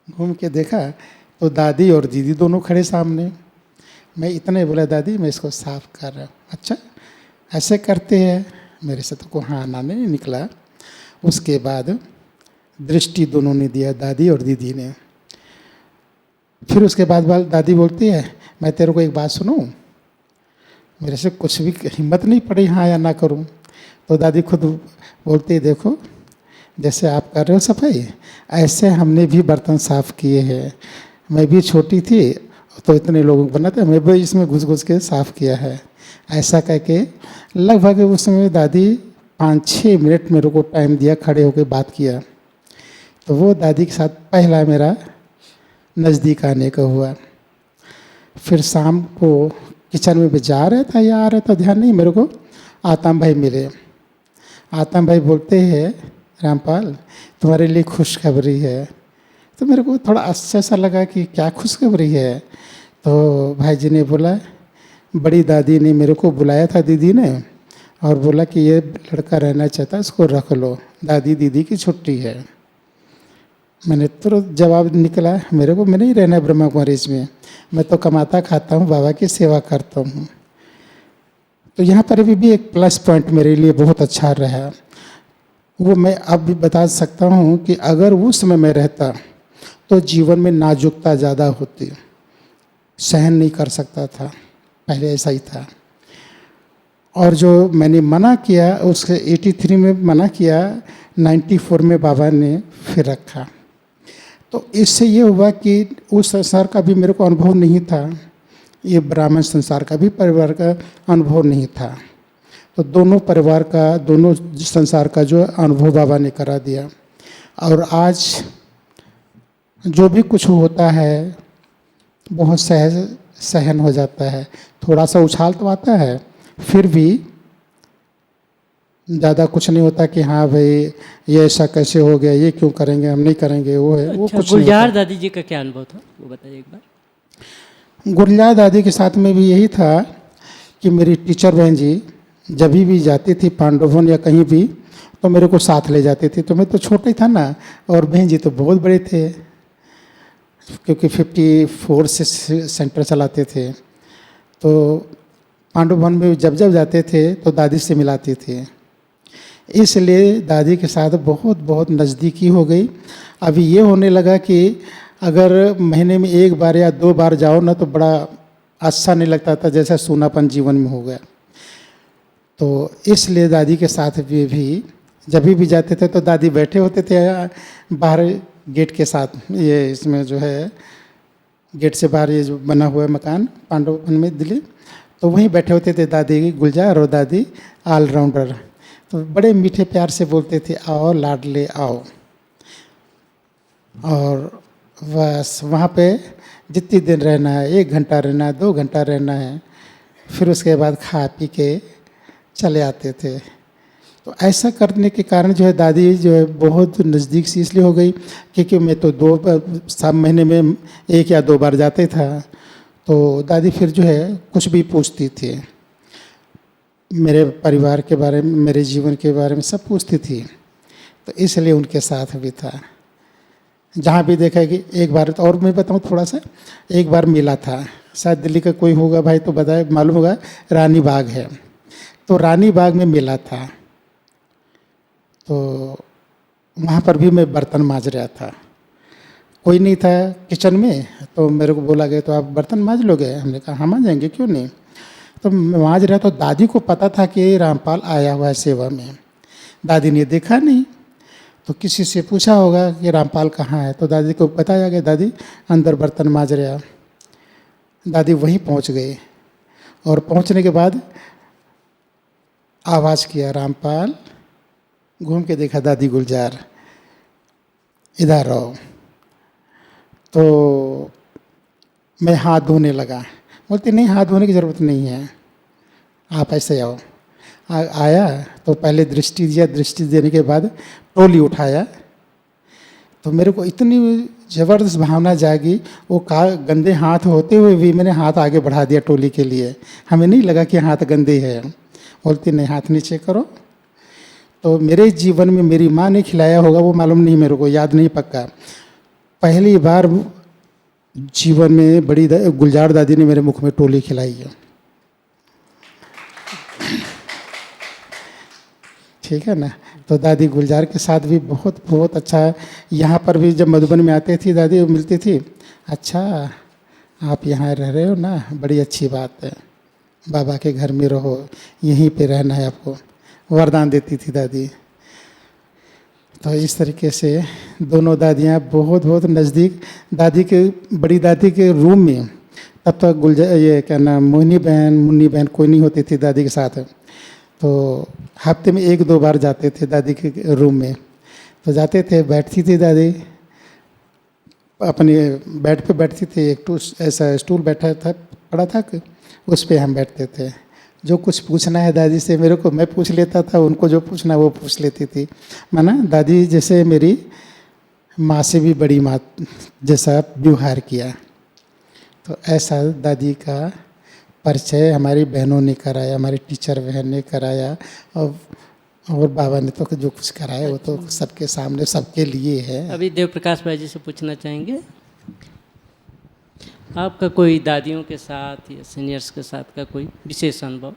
घूम के देखा तो दादी और दीदी दोनों खड़े सामने। मैं इतने बोला, दादी मैं इसको साफ कर रहा हूँ। अच्छा ऐसे करते हैं, मेरे से तो कोई हाँ ना नहीं निकला। उसके बाद दृष्टि दोनों ने दिया, दादी और दीदी ने। फिर उसके बाद दादी बोलती है, मैं तेरे को एक बात सुनूं। मेरे से कुछ भी हिम्मत नहीं पड़ी हाँ या ना करूं। तो दादी खुद बोलती है, देखो जैसे आप कर रहे हो सफाई, ऐसे हमने भी बर्तन साफ़ किए हैं। मैं भी छोटी थी तो इतने लोगों को बनाते, मैं भी इसमें घुस घुस के साफ़ किया है। ऐसा कह के लगभग उसमें दादी 5-6 मिनट मेरे को टाइम दिया, खड़े होकर बात किया। तो वो दादी के साथ पहला मेरा नज़दीक आने का हुआ। फिर शाम को किचन में भी जा रहा था या आ रहा था ध्यान नहीं, मेरे को आतम भाई मिले। आतम भाई बोलते हैं, रामपाल तुम्हारे लिए खुशखबरी है। तो मेरे को थोड़ा आश्चर्य सा लगा कि क्या खुशखबरी है। तो भाई जी ने बोला, बड़ी दादी ने मेरे को बुलाया था दीदी ने, और बोला कि ये लड़का रहना चाहता है, इसको रख लो, दादी दीदी की छुट्टी है। मैंने तुरंत जवाब निकला, मेरे को मैं नहीं रहना है ब्रह्मा कुमारीज में, मैं तो कमाता खाता हूँ, बाबा की सेवा करता हूँ। तो यहाँ पर भी एक प्लस पॉइंट मेरे लिए बहुत अच्छा रहा। वो मैं अब भी बता सकता हूँ कि अगर उस समय मैं रहता तो जीवन में नाजुकता ज़्यादा होती, सहन नहीं कर सकता था, पहले ऐसा ही था। और जो मैंने मना किया उसके 83 में मना किया, 94 में बाबा ने फिर रखा। तो इससे ये हुआ कि उस संसार का भी मेरे को अनुभव नहीं था, ये ब्राह्मण संसार का भी परिवार का अनुभव नहीं था। तो दोनों परिवार का, दोनों संसार का जो अनुभव बाबा ने करा दिया। और आज जो भी कुछ होता है बहुत सहज सहन हो जाता है। थोड़ा सा उछाल तो आता है, फिर भी ज़्यादा कुछ नहीं होता कि हाँ भाई ये ऐसा कैसे हो गया, ये क्यों करेंगे, हम नहीं करेंगे, वो है वो अच्छा, कुछ नहीं गुलजार होता। दादी जी का क्या अनुभव था वो बताइए एक बार। गुलजार दादी के साथ में भी यही था कि मेरी टीचर बहन जी जब भी जाती थी पांडववन या कहीं भी तो मेरे को साथ ले जाती थी। तो मैं तो छोटा ही था ना, और बहन जी तो बहुत बड़े थे, क्योंकि 54 से सेंटर चलाते थे। तो पांडववन में जब जब जाते थे तो दादी से मिलाती थी, इसलिए दादी के साथ बहुत बहुत नज़दीकी हो गई। अभी ये होने लगा कि अगर महीने में 1 बार या 2 बार जाओ ना तो बड़ा अच्छा नहीं लगता था, जैसा सूनापन जीवन में हो गया। तो इसलिए दादी के साथ भी जब भी जाते थे तो दादी बैठे होते थे बाहर गेट के साथ, ये इसमें जो है गेट से बाहर ये जो बना हुआ है मकान पांडववन में दिल्ली, तो वहीं बैठे होते थे दादी गुलजार और दादी ऑलराउंडर। तो बड़े मीठे प्यार से बोलते थे, आओ लाडले आओ। और बस वहाँ पे जितनी दिन रहना है, 1 घंटा रहना है, 2 घंटा रहना है, फिर उसके बाद खा पी के चले आते थे। तो ऐसा करने के कारण जो है दादी जो है बहुत नज़दीक से इसलिए हो गई क्योंकि मैं तो 2 महीने में 1 या 2 बार जाते था। तो दादी फिर जो है कुछ भी पूछती थी, मेरे परिवार के बारे में, मेरे जीवन के बारे में सब पूछती थी। तो इसलिए उनके साथ भी था। जहाँ भी देखा कि एक बार, तो और मैं बताऊँ थोड़ा सा, एक बार मिला था, शायद दिल्ली का कोई होगा भाई तो बताए, मालूम होगा, रानी बाग है, तो रानी बाग में मिला था। तो वहाँ पर भी मैं बर्तन मांज रहा था, कोई नहीं था किचन में, तो मेरे को बोला गया तो आप बर्तन मांज लोगे? हमने कहा हाँ मांजेंगे, क्यों नहीं। तो मैं मांज रहा, तो दादी को पता था कि रामपाल आया हुआ है सेवा में। दादी ने देखा नहीं, तो किसी से पूछा होगा कि रामपाल कहाँ है, तो दादी को बताया गया दादी अंदर बर्तन मांज रहा। दादी वहीं पहुँच गई, और पहुँचने के बाद आवाज़ किया रामपाल, घूम के देखा दादी गुलजार, इधर आओ। तो मैं हाथ धोने लगा, बोलते नहीं हाथ धोने की ज़रूरत नहीं है, आप ऐसे आओ। आया तो पहले दृष्टि दिया, दृष्टि देने के बाद टोली उठाया। तो मेरे को इतनी ज़बरदस्त भावना जागी, वो गंदे हाथ होते हुए भी मैंने हाथ आगे बढ़ा दिया टोली के लिए। हमें नहीं लगा कि हाथ गंदे हैं, बोलते नहीं हाथ नीचे करो। तो मेरे जीवन में मेरी माँ ने खिलाया होगा, वो मालूम नहीं, मेरे को याद नहीं पक्का। पहली बार जीवन में बड़ी गुलजार दादी ने मेरे मुख में टोली खिलाई है। ठीक है ना। तो दादी गुलजार के साथ भी बहुत बहुत अच्छा है। यहाँ पर भी जब मधुबन में आते थी दादी मिलती थी, अच्छा आप यहाँ रह रहे हो ना, बड़ी अच्छी बात है, बाबा के घर में रहो, यहीं पे रहना है आपको, वरदान देती थी दादी। तो इस तरीके से दोनों दादियाँ बहुत बहुत नज़दीक। दादी के, बड़ी दादी के रूम में तब तक गुलजार, ये क्या नाम, मोहिनी बहन, मुन्नी बहन कोई नहीं होती थी दादी के साथ। तो हफ्ते में 1-2 बार जाते थे दादी के रूम में। तो जाते थे, बैठती थी दादी अपने बेड पे बैठती थी, एक ऐसा स्टूल बैठा था, पड़ा था, उस पे हम बैठते थे। जो कुछ पूछना है दादी से मेरे को, मैं पूछ लेता था, उनको जो पूछना वो पूछ लेती थी। माना दादी जैसे मेरी माँ से भी बड़ी माँ जैसा व्यवहार किया। तो ऐसा दादी का परिचय हमारी बहनों ने कराया, हमारी टीचर बहन ने कराया, और बाबा ने तो जो कुछ कराया वो तो सबके सामने, सबके लिए है। अभी देव प्रकाश भाई जी से पूछना चाहेंगे, आपका कोई दादियों के साथ या सीनियर्स के साथ का कोई विशेष अनुभव?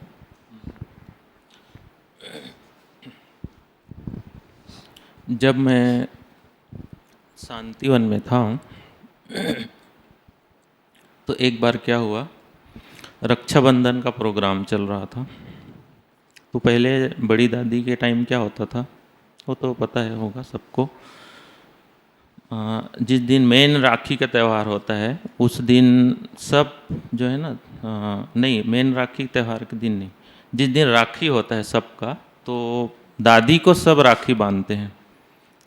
जब मैं शांतिवन में था तो एक बार क्या हुआ, रक्षाबंधन का प्रोग्राम चल रहा था। तो पहले बड़ी दादी के टाइम क्या होता था वो तो पता है होगा सबको। जिस दिन मेन राखी का त्यौहार होता है उस दिन सब जो है ना, नहीं मेन राखी त्यौहार के दिन नहीं, जिस दिन राखी होता है सबका, तो दादी को सब राखी बांधते हैं।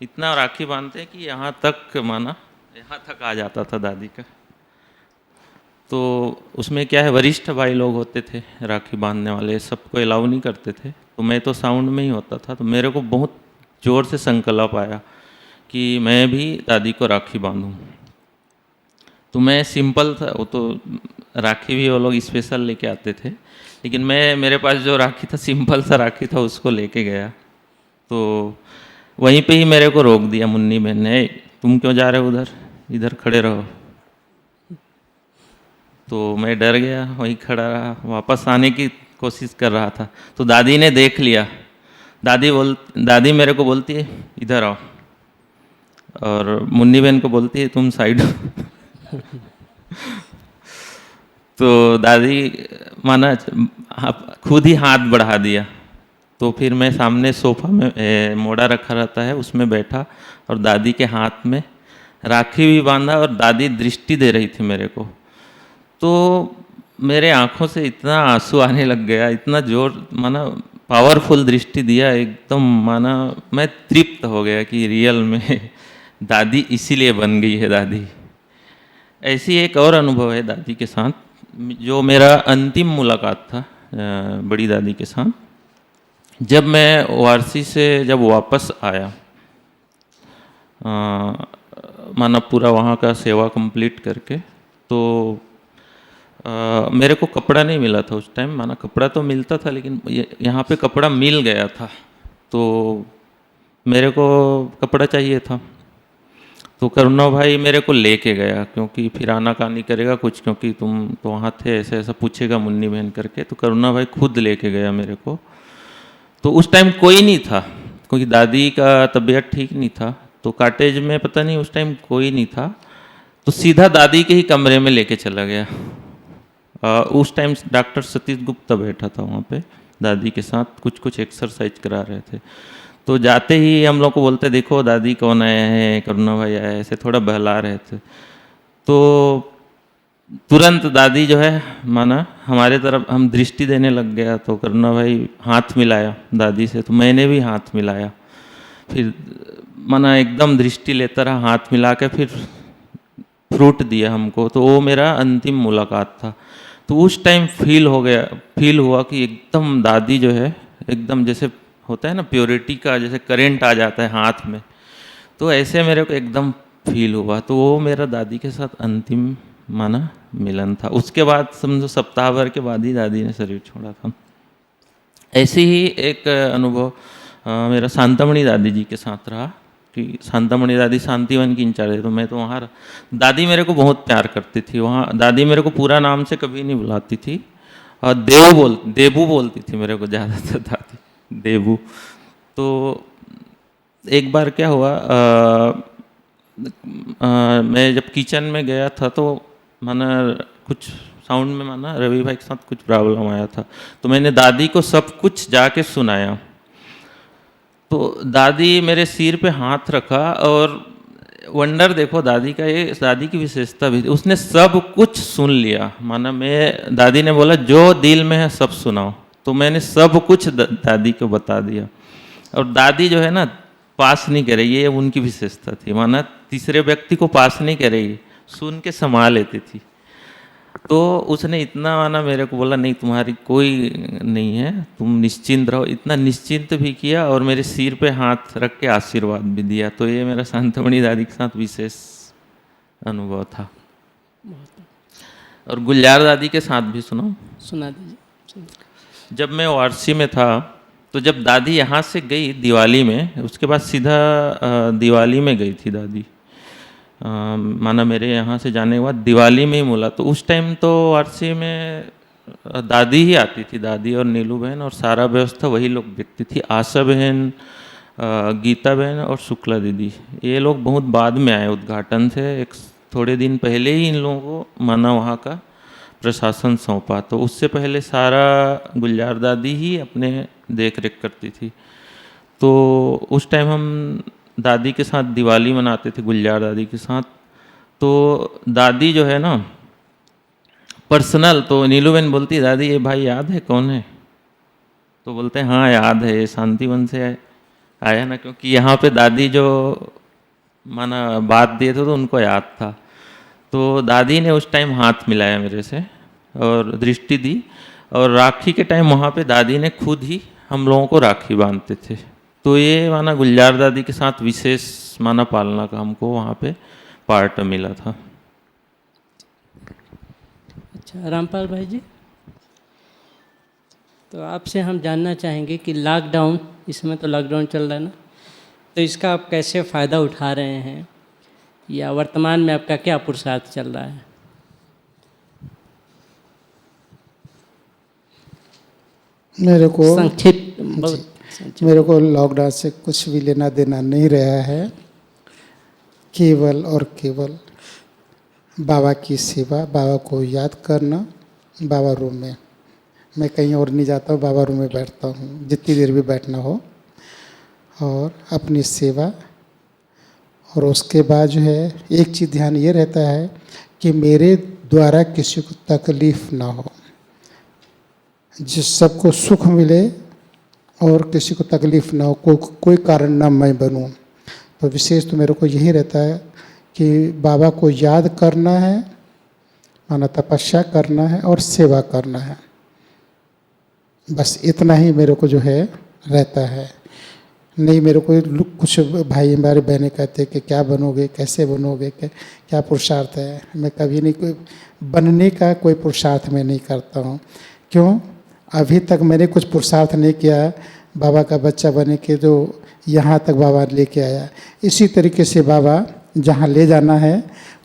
इतना राखी बांधते हैं कि यहाँ तक माना यहाँ तक आ जाता था दादी का। तो उसमें क्या है, वरिष्ठ भाई लोग होते थे राखी बांधने वाले, सबको अलाउ नहीं करते थे। तो मैं तो साउंड में ही होता था, तो मेरे को बहुत ज़ोर से संकल्प आया कि मैं भी दादी को राखी बांधूं। तो मैं सिंपल था, वो तो राखी भी वो लोग स्पेशल लेके आते थे, लेकिन मेरे पास जो राखी था सिंपल सा राखी था, उसको लेके गया। तो वहीं पे ही मेरे को रोक दिया मुन्नी बहन ने, तुम क्यों जा रहे हो उधर, इधर खड़े रहो। तो मैं डर गया, वहीं खड़ा रहा, वापस आने की कोशिश कर रहा था। तो दादी ने देख लिया, दादी मेरे को बोलती है इधर आओ, और मुन्नी बहन को बोलती है तुम साइड तो दादी माना खुद ही हाथ बढ़ा दिया। तो फिर मैं सामने सोफा में मोड़ा रखा रहता है उसमें बैठा, और दादी के हाथ में राखी भी बांधा, और दादी दृष्टि दे रही थी मेरे को। तो मेरे आँखों से इतना आंसू आने लग गया, इतना जोर माना पावरफुल दृष्टि दिया, एकदम माना मैं तृप्त हो गया कि रियल में दादी इसीलिए बन गई है दादी। ऐसी एक और अनुभव है दादी के साथ, जो मेरा अंतिम मुलाकात था बड़ी दादी के साथ। जब मैं वारसी से जब वापस आया, माना पूरा वहाँ का सेवा कंप्लीट करके, तो मेरे को कपड़ा नहीं मिला था उस टाइम। माना कपड़ा तो मिलता था, लेकिन यहाँ पे कपड़ा मिल गया था, तो मेरे को कपड़ा चाहिए था। तो करुणा भाई मेरे को लेके गया, क्योंकि फिर आना कहानी करेगा कुछ, क्योंकि तुम तो वहाँ थे, ऐसा ऐसा पूछेगा मुन्नी बहन करके। तो करुणा भाई खुद लेके गया मेरे को। तो उस टाइम कोई नहीं था, क्योंकि दादी का तबीयत ठीक नहीं था, तो कॉटेज में पता नहीं उस टाइम कोई नहीं था। तो सीधा दादी के ही कमरे में लेके चला गया। उस टाइम डॉक्टर सतीश गुप्ता बैठा था वहाँ पे दादी के साथ, कुछ एक्सरसाइज करा रहे थे। तो जाते ही हम लोग को बोलते देखो दादी कौन आया है, करुणा भाई आया है, ऐसे थोड़ा बहला रहे थे। तो तुरंत दादी जो है माना हमारे तरफ हम दृष्टि देने लग गया। तो करुणा भाई हाथ मिलाया दादी से, तो मैंने भी हाथ मिलाया। फिर माना एकदम दृष्टि लेता रहा, हाथ मिला के फिर फ्रूट दिया हमको। तो वो मेरा अंतिम मुलाकात था। तो उस टाइम फील हुआ कि एकदम दादी जो है एकदम जैसे होता है ना प्योरिटी का, जैसे करेंट आ जाता है हाथ में, तो ऐसे मेरे को एकदम फील हुआ। तो वो मेरा दादी के साथ अंतिम माना मिलन था। उसके बाद समझो सप्ताह भर के बाद ही दादी ने शरीर छोड़ा था। ऐसे ही एक अनुभव मेरा शांतामणि दादी जी के साथ रहा, कि शांतामणि दादी शांतिवन की इंचार्ज है। तो मैं तो वहाँ दादी मेरे को बहुत प्यार करती थी। वहाँ दादी मेरे को पूरा नाम से कभी नहीं बुलाती थी, और देबू बोलती थी मेरे को ज़्यादातर दादी, देबू। तो एक बार क्या हुआ, मैं जब किचन में गया था, तो माना कुछ साउंड में माना रवि भाई के साथ कुछ प्रॉब्लम आया था। तो मैंने दादी को सब कुछ जाके सुनाया। तो दादी मेरे सिर पे हाथ रखा, और वंडर देखो दादी का, ये दादी की विशेषता भी, उसने सब कुछ सुन लिया। माना मैं दादी ने बोला जो दिल में है सब सुनाओ, तो मैंने सब कुछ दादी को बता दिया। और दादी जो है ना पास नहीं करे, ये उनकी विशेषता थी। माना तीसरे व्यक्ति को पास नहीं करेगी, सुन के संभाल लेती थी। तो उसने इतना माना मेरे को बोला नहीं तुम्हारी कोई नहीं है, तुम निश्चिंत रहो, इतना निश्चिंत भी किया, और मेरे सिर पे हाथ रख के आशीर्वाद भी दिया। तो ये मेरा शांतामणि दादी के साथ विशेष अनुभव था। और गुलजार दादी के साथ भी सुना दीजिए। जब मैं वारसी में था, तो जब दादी यहाँ से गई दिवाली में, उसके बाद सीधा दिवाली में गई थी दादी। माना मेरे यहाँ से जाने के बाद दिवाली में ही मिला। तो उस टाइम तो वारसी में दादी ही आती थी, दादी और नीलू बहन, और सारा व्यवस्था वही लोग देखती थी। आशा बहन, गीता बहन और शुक्ला दीदी, ये लोग बहुत बाद में आए उद्घाटन से, एक थोड़े दिन पहले ही इन लोगों को माना वहाँ का प्रशासन सौंपा, तो उससे पहले सारा गुलजार दादी ही अपने देख रेख करती थी। तो उस टाइम हम दादी के साथ दिवाली मनाते थे, गुलजार दादी के साथ। तो दादी जो है ना पर्सनल, तो नीलूबेन बोलती दादी ये भाई याद है कौन है? तो बोलते हैं हाँ याद है, ये शांतिवन से आया ना, क्योंकि यहाँ पे दादी जो माना बात दिए थे तो उनको याद था। तो दादी ने उस टाइम हाथ मिलाया मेरे से और दृष्टि दी, और राखी के टाइम वहाँ पे दादी ने खुद ही हम लोगों को राखी बांधते थे। तो ये माना गुलजार दादी के साथ विशेष माना पालना का हमको वहाँ पे पार्ट मिला था। अच्छा रामपाल भाई जी, तो आपसे हम जानना चाहेंगे कि लॉकडाउन, इस समय तो लॉकडाउन चल रहा है ना, तो इसका आप कैसे फ़ायदा उठा रहे हैं, या वर्तमान में आपका क्या पुरुषार्थ चल रहा है? मेरे को संक्षिप्त, बहुत संक्षिप्त। मेरे को लॉकडाउन से कुछ भी लेना देना नहीं रहा है। केवल और केवल बाबा की सेवा, बाबा को याद करना। बाबा रूम में मैं कहीं और नहीं जाता हूँ, बाबा रूम में बैठता हूँ जितनी देर भी बैठना हो, और अपनी सेवा। और उसके बाद जो है एक चीज़ ध्यान ये रहता है कि मेरे द्वारा किसी को तकलीफ़ ना हो, जिस सबको सुख मिले और किसी को तकलीफ़ ना हो, कोई कारण ना मैं बनूं। तो विशेष तो मेरे को यही रहता है कि बाबा को याद करना है, माना तपस्या करना है और सेवा करना है। बस इतना ही मेरे को जो है रहता है। नहीं मेरे को कुछ भाई हमारे बहनें कहते कि क्या बनोगे, कैसे बनोगे, क्या पुरुषार्थ है। मैं कभी नहीं, कोई बनने का कोई पुरुषार्थ मैं नहीं करता हूँ। क्यों? अभी तक मैंने कुछ पुरुषार्थ नहीं किया बाबा का बच्चा बने के, जो यहाँ तक बाबा लेके आया। इसी तरीके से बाबा जहाँ ले जाना है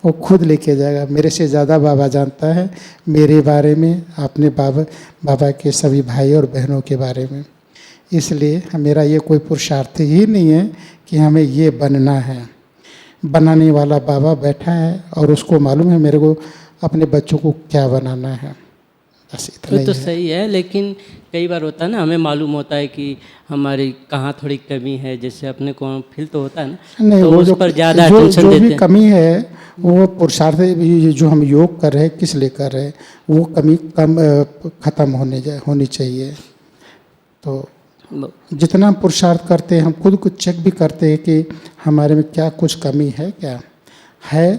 वो खुद लेके जाएगा। मेरे से ज़्यादा बाबा जानता है मेरे बारे में, अपने बाबा के सभी भाई और बहनों के बारे में। इसलिए मेरा ये कोई पुरुषार्थ ही नहीं है कि हमें ये बनना है। बनाने वाला बाबा बैठा है और उसको मालूम है मेरे को अपने बच्चों को क्या बनाना है। बस इतना ही तो है। सही है, लेकिन कई बार होता है ना, हमें मालूम होता है कि हमारी कहाँ थोड़ी कमी है, जैसे अपने को फील तो होता है ना, नहीं, तो वो उस जो पर ज़्यादा जो अटेंशन देते भी हैं। कमी है वो पुरुषार्थ जो हम योग कर रहे हैं किस लिए कर रहे हैं, वो कमी खत्म होनी चाहिए। तो जितना पुरुषार्थ करते हैं हम खुद को चेक भी करते हैं कि हमारे में क्या कुछ कमी है, क्या है,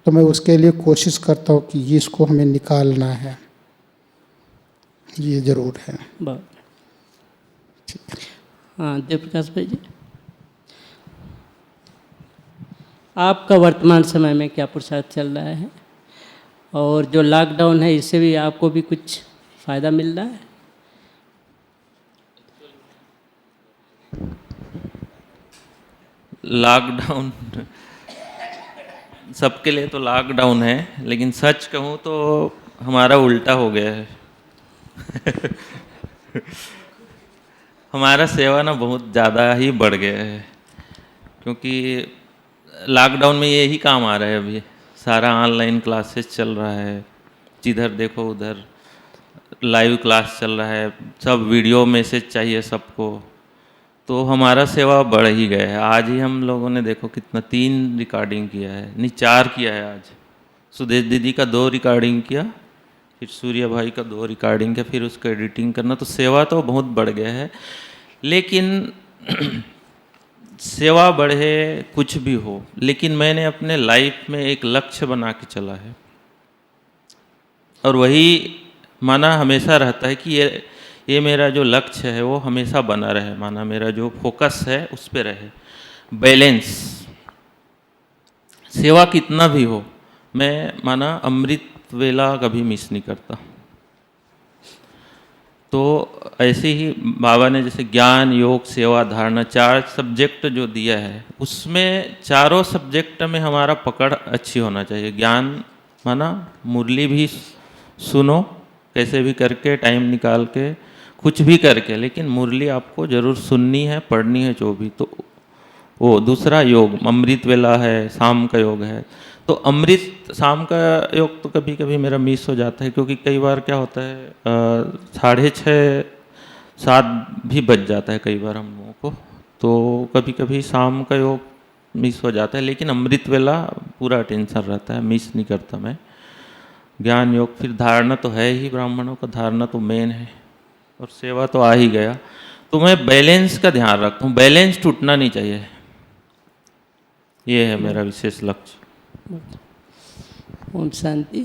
तो मैं उसके लिए कोशिश करता हूँ कि इसको हमें निकालना है, ये ज़रूर है। बहुत। हाँ देव प्रकाश भाई जी, आपका वर्तमान समय में क्या पुरुषार्थ चल रहा है, और जो लॉकडाउन है इससे भी आपको भी कुछ फ़ायदा मिल रहा है? लॉकडाउन सबके लिए तो लॉकडाउन है, लेकिन सच कहूँ तो हमारा उल्टा हो गया है। हमारा सेवा ना बहुत ज़्यादा ही बढ़ गया है, क्योंकि लॉकडाउन में यही काम आ रहा है। अभी सारा ऑनलाइन क्लासेस चल रहा है, जिधर देखो उधर लाइव क्लास चल रहा है, सब वीडियो मैसेज चाहिए सबको, तो हमारा सेवा बढ़ ही गया है। आज ही हम लोगों ने देखो कितना 3 रिकॉर्डिंग किया है, नहीं 4 किया है। आज सुदेश दीदी का 2 रिकॉर्डिंग किया, फिर सूर्य भाई का 2 रिकॉर्डिंग किया, फिर उसका एडिटिंग करना, तो सेवा तो बहुत बढ़ गया है। लेकिन सेवा बढ़े कुछ भी हो, लेकिन मैंने अपने लाइफ में एक लक्ष्य बना के चला है, और वही माना हमेशा रहता है कि ये मेरा जो लक्ष्य है वो हमेशा बना रहे, माना मेरा जो फोकस है उस पे रहे, बैलेंस। सेवा कितना भी हो, मैं माना अमृत वेला कभी मिस नहीं करता। तो ऐसे ही बाबा ने जैसे ज्ञान, योग, सेवा, धारणा 4 सब्जेक्ट जो दिया है, उसमें चारों सब्जेक्ट में हमारा पकड़ अच्छी होना चाहिए। ज्ञान माना मुरली भी सुनो, कैसे भी करके टाइम निकाल के, कुछ भी करके, लेकिन मुरली आपको ज़रूर सुननी है, पढ़नी है जो भी। तो वो दूसरा योग अमृत वेला है, शाम का योग है, तो अमृत शाम का योग तो कभी कभी मेरा मिस हो जाता है, क्योंकि कई बार क्या होता है 6:30-7 भी बज जाता है कई बार हम लोगों को, तो कभी कभी शाम का योग मिस हो जाता है। लेकिन अमृत वेला पूरा टेंशन रहता है, मिस नहीं करता मैं। ज्ञान योग, फिर धारणा तो है ही, ब्राह्मणों का धारणा तो मेन है, और सेवा तो आ ही गया। तो मैं बैलेंस का ध्यान रखता हूँ, बैलेंस टूटना नहीं चाहिए, ये है मेरा विशेष लक्ष्य। ओम शांति।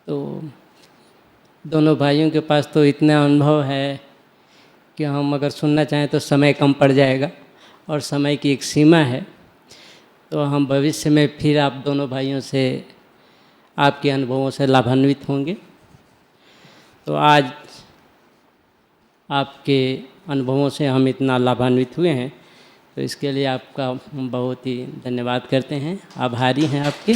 तो दोनों भाइयों के पास तो इतना अनुभव है कि हम अगर सुनना चाहें तो समय कम पड़ जाएगा, और समय की एक सीमा है। तो हम भविष्य में फिर आप दोनों भाइयों से, आपके अनुभवों से लाभान्वित होंगे। तो आज आपके अनुभवों से हम इतना लाभान्वित हुए हैं, तो इसके लिए आपका हम बहुत ही धन्यवाद करते हैं, आभारी हैं आपके।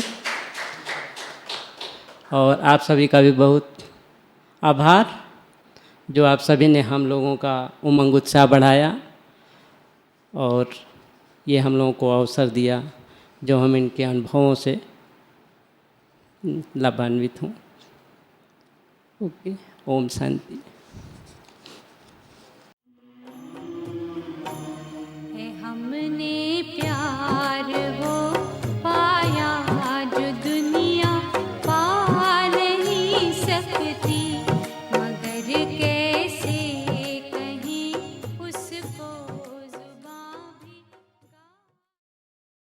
और आप सभी का भी बहुत आभार, जो आप सभी ने हम लोगों का उमंग उत्साह बढ़ाया और ये हम लोगों को अवसर दिया, जो हम इनके अनुभवों से लाभान्वित हों। ओके, ओम शांति।